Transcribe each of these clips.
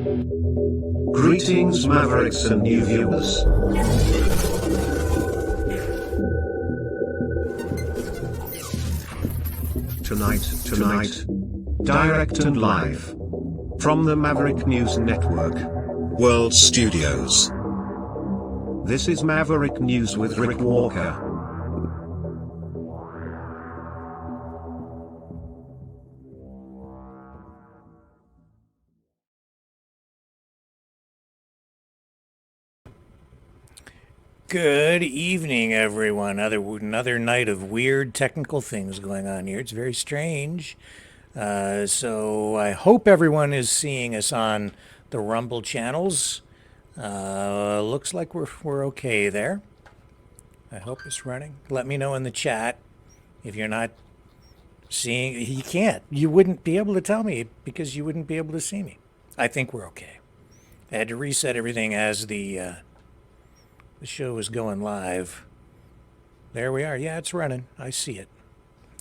Greetings, Mavericks and new viewers. Tonight, direct and live from the Maverick News Network World Studios. This is Maverick News with Rick Walker. Good evening, everyone. Another night of weird technical things going on here. It's very strange. So I hope everyone is seeing us on the Rumble channels. Looks like we're okay there. I hope it's running. Let me know in the chat if you're not seeing. You can't. You wouldn't be able to tell me because you wouldn't be able to see me. I think we're okay. I had to reset everything as the show is going live. There we are. Yeah, it's running. I see it.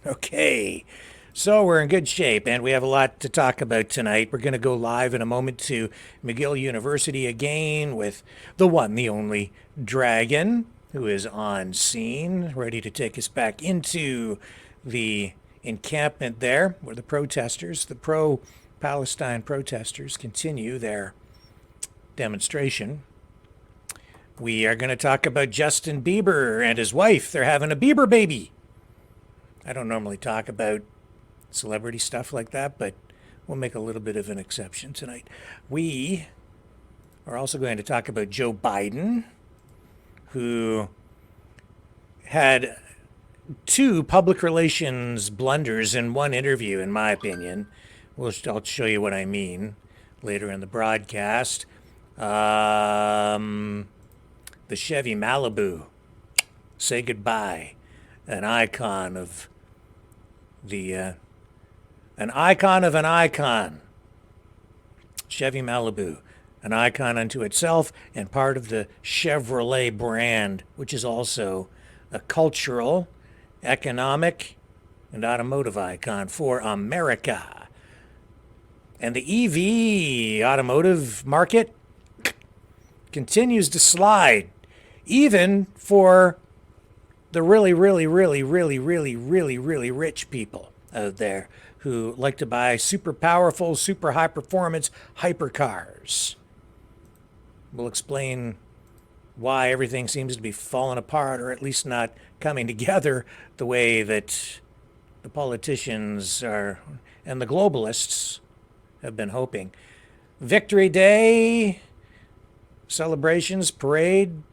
Okay. So we're in good shape, and we have a lot to talk about tonight. We're going to go live in a moment to McGill University again with the one, the only Dragon, who is on scene, ready to take us back into the encampment there, where the protesters, the pro-Palestine protesters, continue their demonstration. We are going to talk about Justin Bieber and his wife. They're having a Bieber baby. I don't normally talk about celebrity stuff like that, but we'll make a little bit of an exception tonight. We are also going to talk about Joe Biden, who had two public relations blunders in one interview, in my opinion. I'll show you what I mean later in the broadcast. The Chevy Malibu, say goodbye, an icon of an icon. Chevy Malibu, an icon unto itself and part of the Chevrolet brand, which is also a cultural, economic, and automotive icon for America. And the EV automotive market continues to slide, even for the really rich people out there who like to buy super powerful, super high performance hypercars. We'll explain why everything seems to be falling apart, or at least not coming together the way that the politicians are and the globalists have been hoping. Victory Day celebrations, parade,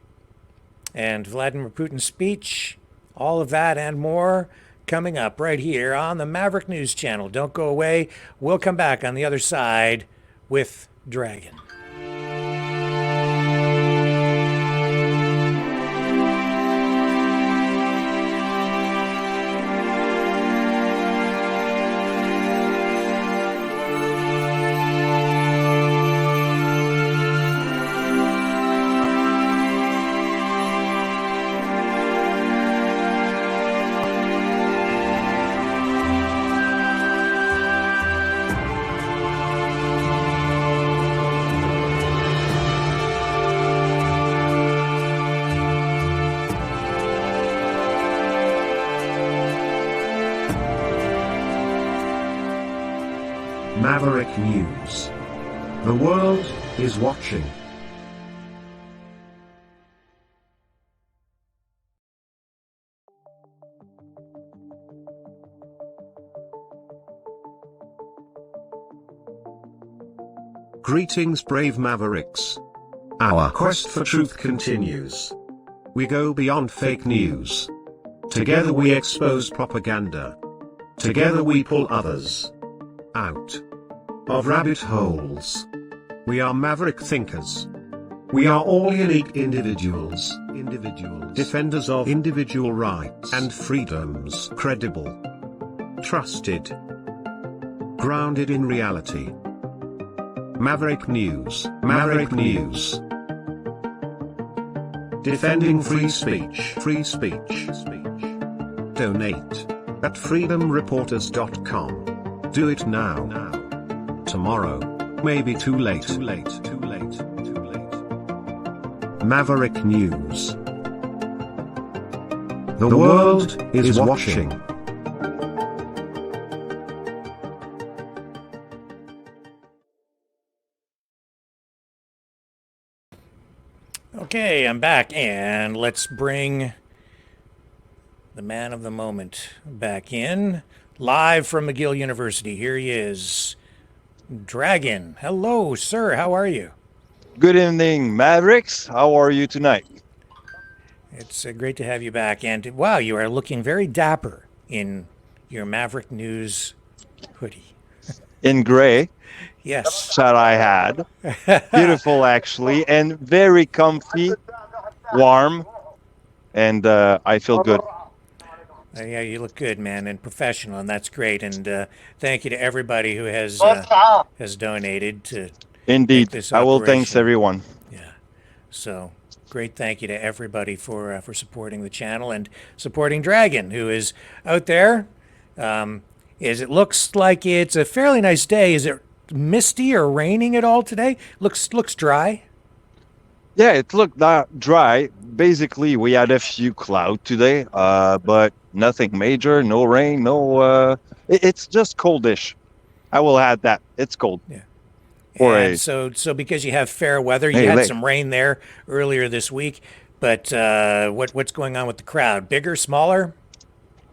and Vladimir Putin's speech, all of that and more coming up right here on the Maverick News Channel. Don't go away. We'll come back on the other side with Dragon. Maverick News. The world is watching. Greetings, brave Mavericks. Our quest for truth continues. We go beyond fake news. Together we expose propaganda. Together we pull others out of rabbit holes. We are Maverick thinkers. We are all unique individuals, defenders of individual rights and freedoms, credible, trusted, grounded in reality. Maverick News, defending free speech, Donate at freedomreporters.com. Do it now. Tomorrow, Maybe too late. Too late. Too late. Too late. Maverick News. The world is watching. Okay, I'm back, and let's bring the man of the moment back in, live from McGill University. Here he is, Dragon. Hello, sir. How are you? Good evening, Mavericks. How are you tonight? It's great to have you back. And wow, you are looking very dapper in your Maverick News hoodie. In gray Yes. that I had. Beautiful, actually, and very comfy, warm, and I feel good. Yeah, you look good, man, and professional, and that's great. And thank you to everybody who has donated to make Indeed, this I will thanks operation. everyone. Yeah. So great thank you to everybody for supporting the channel and supporting Dragon, who is out there. It looks like it's a fairly nice day. Is it misty or raining at all today? Looks dry. Yeah, it looked dry. Basically, we had a few clouds today, but nothing major. No rain. No. It's just coldish. I will add that it's cold. Yeah. For And so because you have fair weather, you Hey, had Lake. some rain there earlier this week. But what's going on with the crowd? Bigger, smaller?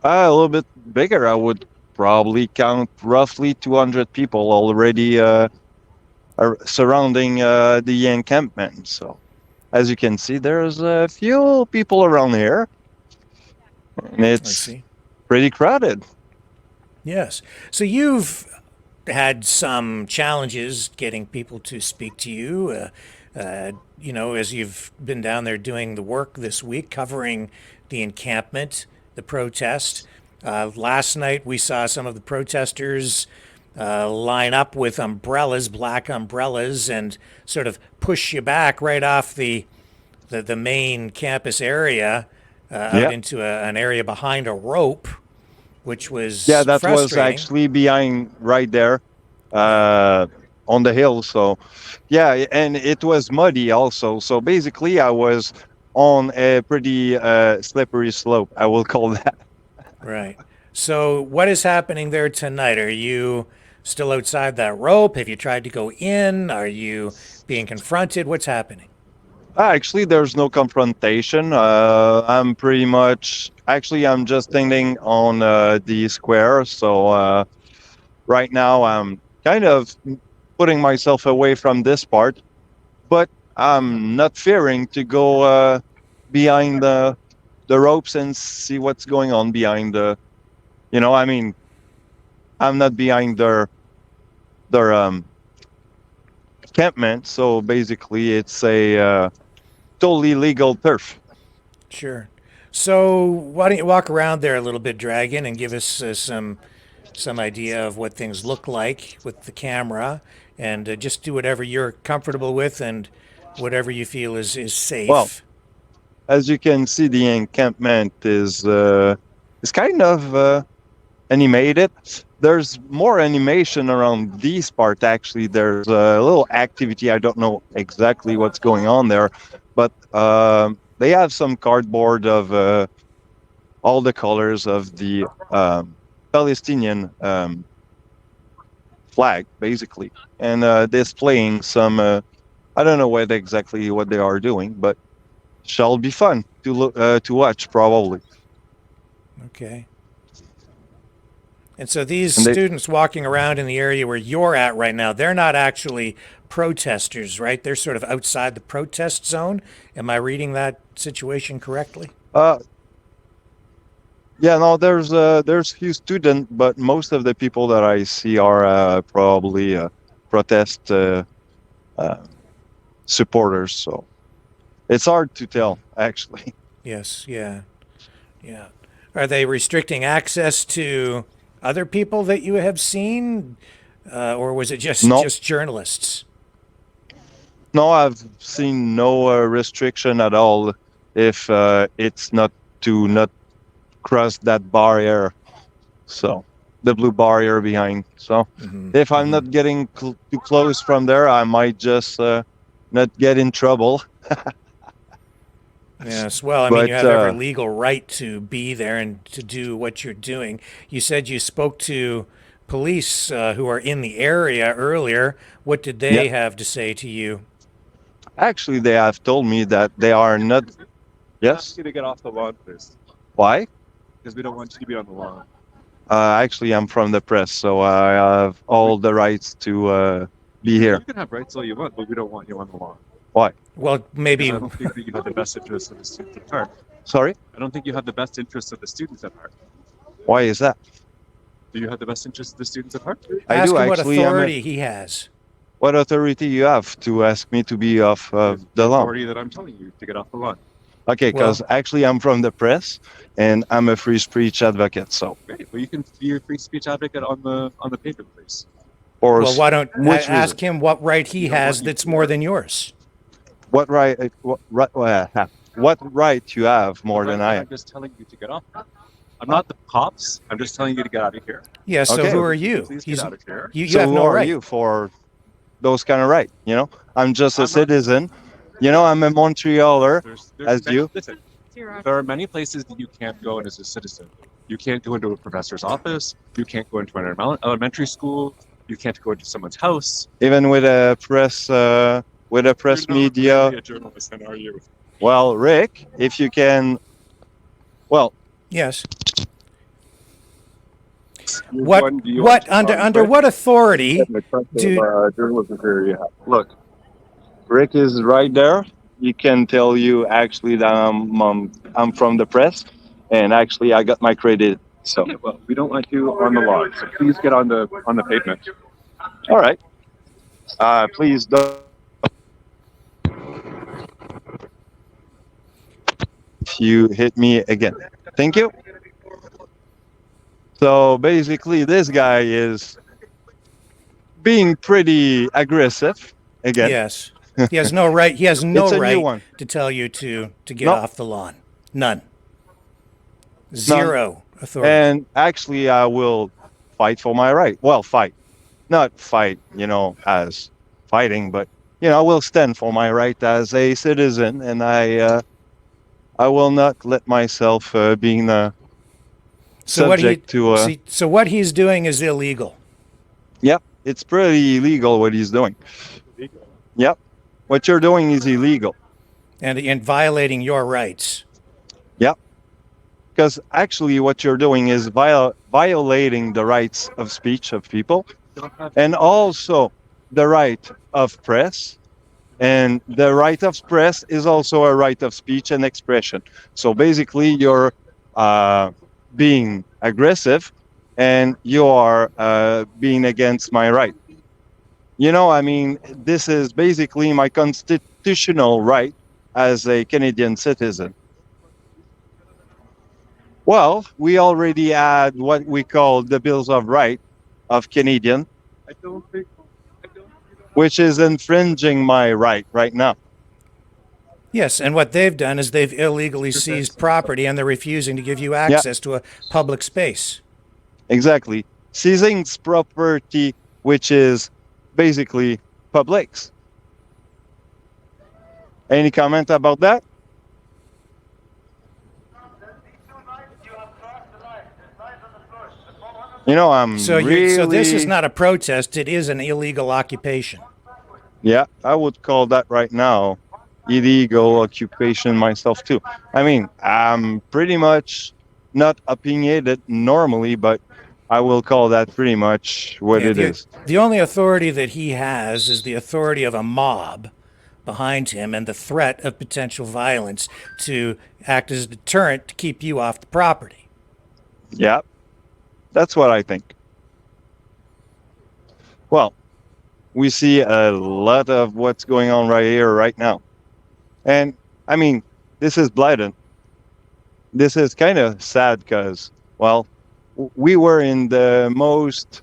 A little bit bigger. I would probably count roughly 200 people already surrounding the encampment. So, as you can see, there's a few people around here, and I it's see. pretty crowded. Yes. So you've had some challenges getting people to speak to you. As you've been down there doing the work this week, covering the encampment, the protest. Last night we saw some of the protesters line up with umbrellas, black umbrellas, and sort of push you back right off the main campus area out Yeah. into an area behind a rope, which was Yeah, that was frustrating. actually behind right there on the hill. So, yeah, and it was muddy also. So basically, I was on a pretty slippery slope, I will call that. Right. So what is happening there tonight? Are you still outside that rope? Have you tried to go in? Are you being confronted? What's happening? Actually, there's no confrontation. I'm pretty much I'm just standing on the square. So right now, I'm kind of putting myself away from this part, but I'm not fearing to go behind the ropes and see what's going on behind the. I mean, I'm not behind their encampment. So basically, it's a totally legal turf. Sure. So why don't you walk around there a little bit, Dragon, and give us some idea of what things look like with the camera, and just do whatever you're comfortable with and whatever you feel is Well, safe. as you can see, the encampment is kind of animated. There's more animation around this part. Actually, there's a little activity. I don't know exactly what's going on there, but they have some cardboard of all the colors of the Palestinian flag, basically, and displaying some. I don't know exactly what they are doing, but shall be fun to watch probably. Okay. And so these And they students walking around in the area where you're at right now, they're not actually protesters, right? They're sort of outside the protest zone. Am I reading that situation correctly? uh yeah, no, there's few students, but most of the people that I see are probably protest uh, supporters. So it's hard to tell actually. Yes, yeah, yeah. Are they restricting access to other people that you have seen, or was it No, just journalists? no, I've seen no restriction at all if it's not to not cross that barrier. So the blue barrier behind. So if I'm not getting too close from there, I might just not get in trouble. Yes, well, I mean, But you have every legal right to be there and to do what you're doing. You said you spoke to police who are in the area earlier. What did they have to say to you? actually, they have told me that they are not. Yes. Ask you to get off the lawn, please, Why? because we don't want you to be on the lawn. Actually, I'm from the press, so I have all the rights to be here. You can have rights all you want, but we don't want you on the lawn. Why? Well, maybe. I don't think that you have the best interests of the students at heart. Sorry? I don't think you have the best interests of the students at heart. Why is that? Do you have the best interests of the students at heart? I Ask do him what actually. authority he has. What authority you have to ask me to be off the lawn? Authority that I'm telling you to get off the lawn. Okay, because actually I'm from the press and I'm a free speech advocate. So, Great. Well, you can be your free speech advocate on the pavement, please. or Well, why don't which ask reason? him what right he don't has want you that's to more work. than yours? What right? What right you have more than I I'm have? just telling you to get off. I'm not the cops. I'm just telling you to get out of here. Yeah, so Okay. who are you? Please get out of here. You So have who no are right. you for those kind of right? You know, I'm just a I'm not- citizen. You know, I'm a Montrealer. There's As many, you? Listen, there are many places that you can't go in as a citizen. You can't go into a professor's office. You can't go into an elementary school. You can't go into someone's house. Even with a press, You're not media. really a journalist, then, are you? Well, Rick, if you can, well, Yes. You're What one- do you what want to- under what authority do journalism career you have. Look, Rick is right there. He can tell you actually that I'm from the press, and actually I got my credit. So, Okay, well, we don't want you on the lawn, so please get on the pavement. all right. Please don't. If you hit me again, thank you. So basically, this guy is being pretty aggressive again. Yes. He has no right. He has no It's a new right one. to tell you to get No. off the lawn. None. Zero authority. And actually, I will fight for my right. Well, fight, not fight, you know, as fighting, but you know, I will stand for my right as a citizen, and I will not let myself being so what he subject to. see, so what he's doing is illegal. Yep, it's pretty illegal what he's doing. Yep, what you're doing is illegal. And violating your rights. Yep, because actually, what you're doing is violating the rights of speech of people, and also the right of press. And the right of press is also a right of speech and expression. So basically, you're being aggressive, and you are being against my right. You know, I mean, this is basically my constitutional right as a Canadian citizen. Well, we already had what we call the Bills of Right of Canadian, I don't think. which is infringing my right now. Yes, and what they've done is they've illegally seized property and they're refusing to give you access to a public space. Exactly. Seizing property, which is basically public's. Any comment about that? You know, I'm So really... so this is not a protest, it is an illegal occupation. Yeah, I would call that right now illegal occupation myself too. I mean, I'm pretty much not opinionated normally, but I will call that pretty much what Yeah, it is. the only authority that he has is the authority of a mob behind him and the threat of potential violence to act as a deterrent to keep you off the property. Yeah, that's what I think. Well, we see a lot of what's going on right here, right now. And, I mean, this is blatant. This is kind of sad because, well, we were in the most,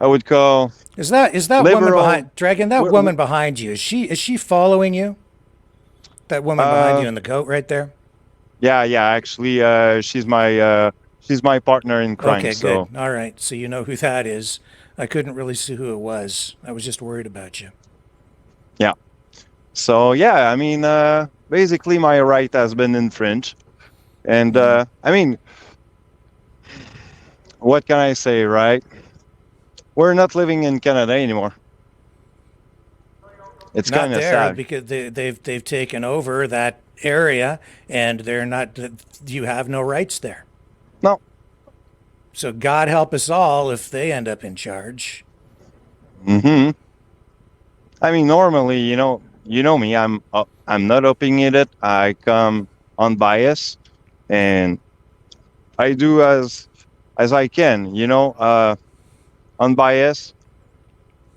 I would call... Is that woman Liberal- behind Dragon? That We're- woman behind you, is she following you? That woman behind you in the coat right there? Yeah, actually, she's my she's my partner in crime. Okay, So good. All right. So you know who that is. I couldn't really see who it was. I was just worried about you. yeah. So yeah, I mean, basically my right has been infringed, and I mean, what can I say, right? We're not living in Canada anymore. It's Not kind of there sad. because they've taken over that area, and they're not. You have no rights there. No. So God help us all if they end up in charge. Hmm. I mean, normally, you know me. I'm not opinionated. I come unbiased, and I do as I can. Unbiased.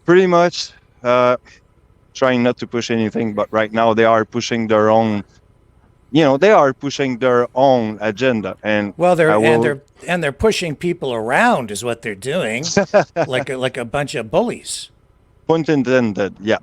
Pretty much, trying not to push anything. But right now, they are pushing their own. They are pushing their own agenda, and Well, I will. they're pushing people around is what they're doing, like a bunch of bullies. Point intended. Yeah.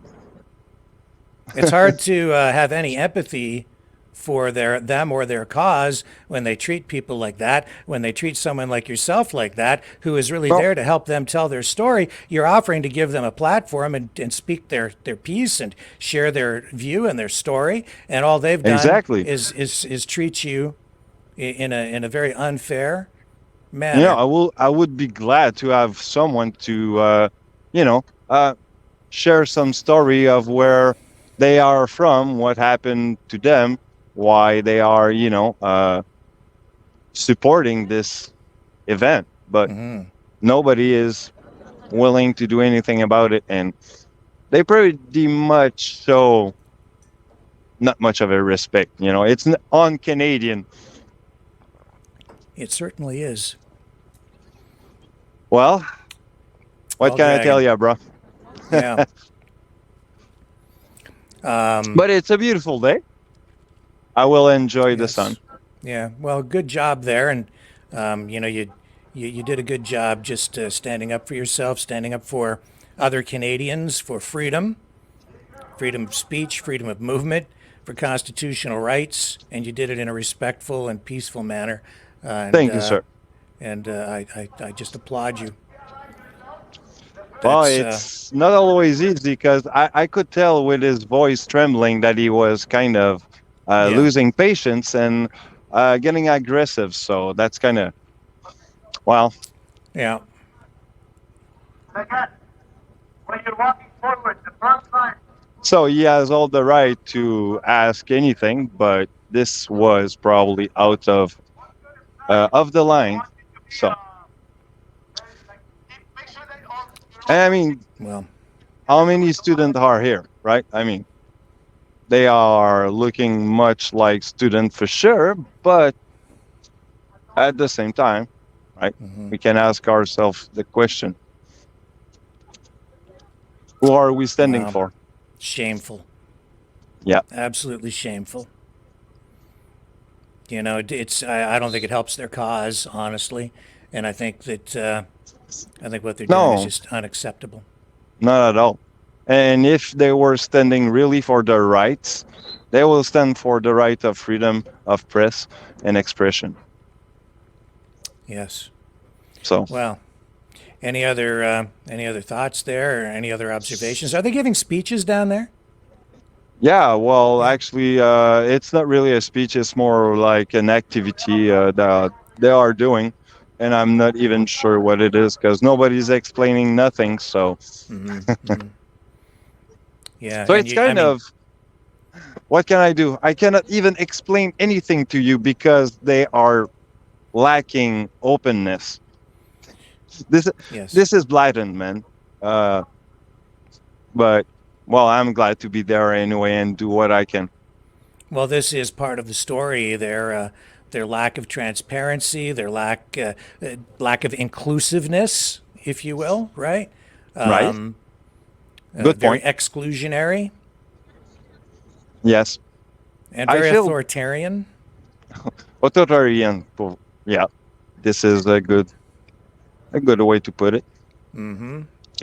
It's hard to have any empathy for them or their cause when they treat people like that, when they treat someone like yourself like that, who is really No. there to help them tell their story. You're offering to give them a platform and speak their piece and share their view and their story, and all they've done Exactly. is treat you in a very unfair manner. I would be glad to have someone to, share some story of where they are from, what happened to them, why they are, supporting this event. But nobody is willing to do anything about it, and they pretty much show not much of a respect. It's on Canadian. It certainly is. Well, what All can I tell dragon. you, bro? Yeah. But it's a beautiful day. I will enjoy the Yes. sun. Yeah. Well, good job there, and you did a good job just standing up for yourself, standing up for other Canadians, for freedom of speech, freedom of movement, for constitutional rights, and you did it in a respectful and peaceful manner. Thank you, sir. And I just applaud you. Well, That's it's not always easy because I could tell with his voice trembling that he was kind of Yeah. losing patience and getting aggressive. So that's kind of, well, yeah. Again, when you're walking forward, the front line. so he has all the right to ask anything, but this was probably out of the line. So, Make sure they all. I mean, Well, how many students are here, right? I mean, they are looking much like students for sure, but at the same time, right, we can ask ourselves the question, who are we standing Wow. for? shameful. Yeah. Absolutely shameful. I don't think it helps their cause, honestly, and I think that I think what they're doing is No. just unacceptable. Not at all. And if they were standing really for their rights, they will stand for the right of freedom of press and expression. Yes. So, Well, any other thoughts there, or any other observations? Are they giving speeches down there? yeah, well, actually, it's not really a speech. It's more like an activity that they are doing. And I'm not even sure what it is because nobody's explaining nothing. So, Yeah. so and it's you- I kind mean, of, what can I do? I cannot even explain anything to you because they are lacking openness. This yes. this is blatant, man. But well, I'm glad to be there anyway and do what I can. Well, this is part of the story. Their lack of transparency, their lack of inclusiveness, if you will, right? Right? Good Very point. exclusionary Yes. and I very feel- authoritarian. Authoritarian. Yeah. This is a good way to put it.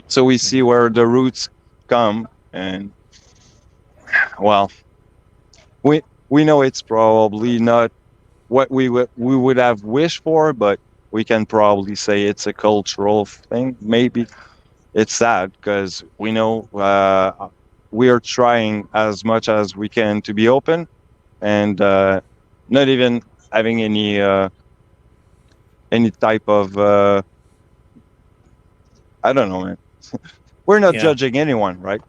So we see where the roots come, and well, we know it's probably not what we would have wished for, but we can probably say it's a cultural thing. Maybe it's sad because we know we are trying as much as we can to be open, and not even having any type of I don't know, man. We're not Yeah. judging anyone, right?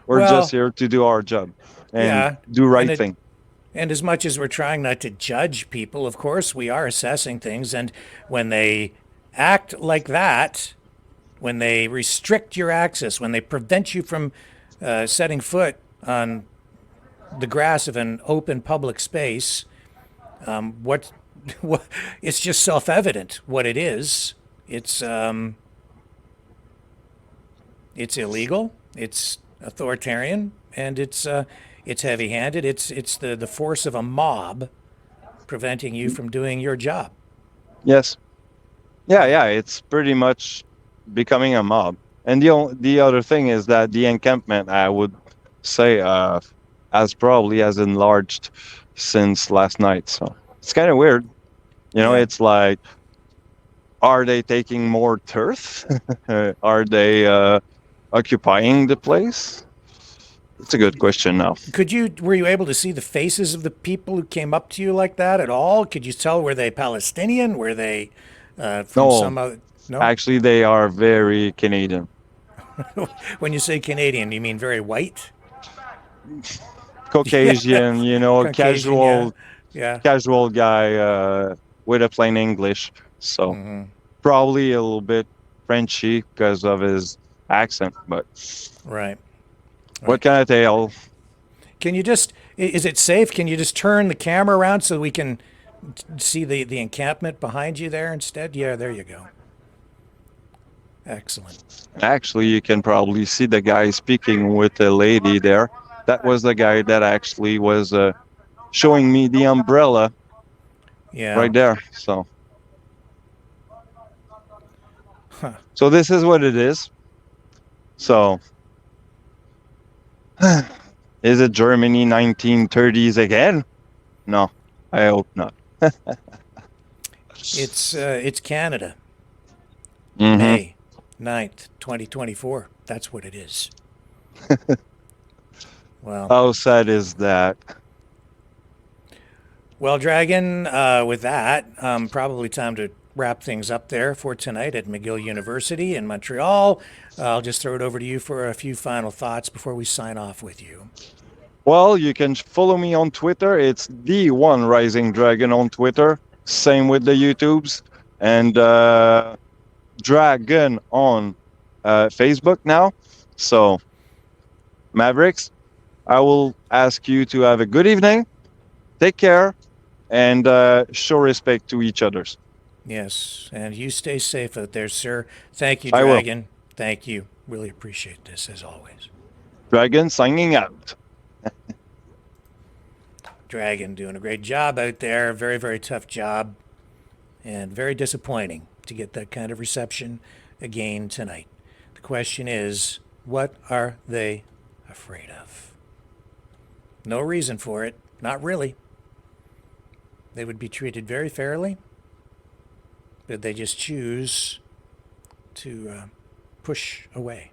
We're Well, just here to do our job and yeah, do right and thing. And as much as we're trying not to judge people, of course, we are assessing things. And when they act like that, when they restrict your access, when they prevent you from setting foot on the grass of an open public space, what, what it's just self-evident what it is. It's illegal. It's authoritarian, and it's heavy-handed. It's the force of a mob preventing you from doing your job. Yes. Yeah. It's pretty much becoming a mob. And the other thing is that the encampment, I would say, has enlarged since last night. So it's kind of weird. Yeah. It's like, are they taking more turf? Are they occupying the place? It's a good question now. Were you able to see the faces of the people who came up to you like that at all? Could you tell, were they Palestinian? Were they from No. some other? No. Actually, they are very Canadian. When you say Canadian, you mean very white? Caucasian, Caucasian, casual, yeah. casual guy with a plain English. So probably a little bit Frenchy because of his accent. But Right. what can I tell? Can you just? Is it safe? Can you just turn the camera around so we can see the encampment behind you there instead? Yeah, there you go. Excellent. Actually, you can probably see the guy speaking with the lady there. That was the guy that actually was showing me the umbrella Yeah. right there. So this is what it is. So is it Germany 1930s again? No, I hope not. It's Canada. Mhm. May 9th, 2024. That's what it is. Well, How sad is that? well, Dragon, with that, probably time to wrap things up there for tonight at McGill University in Montreal. I'll just throw it over to you for a few final thoughts before we sign off with you. Well, you can follow me on Twitter. It's the One Rising Dragon on Twitter. Same with the YouTubes. And Dragon on Facebook now. So, Mavericks, I will ask you to have a good evening. Take care. And show respect to each other's. Yes, and you stay safe out there, sir. Thank you, I will. Dragon. Thank you. Really appreciate this, as always. Dragon signing out. Dragon doing a great job out there. Very, very tough job. And very disappointing to get that kind of reception again tonight. The question is, what are they afraid of? No reason for it. Not really. They would be treated very fairly, but they just choose to push away.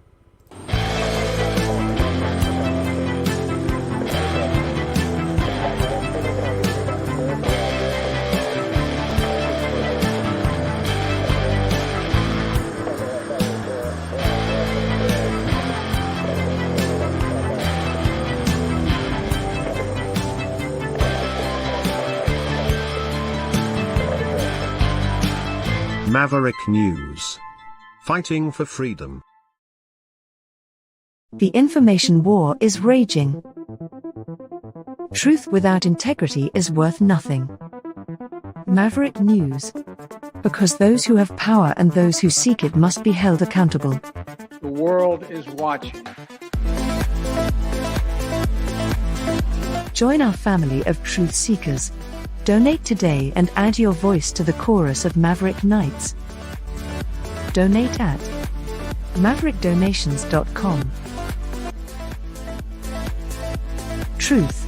Maverick News. Fighting for freedom. The information war is raging. Truth without integrity is worth nothing. Maverick News. Because those who have power and those who seek it must be held accountable. The world is watching. Join our family of truth seekers. Donate today and add your voice to the chorus of Maverick Knights. Donate at maverickdonations.com. Truth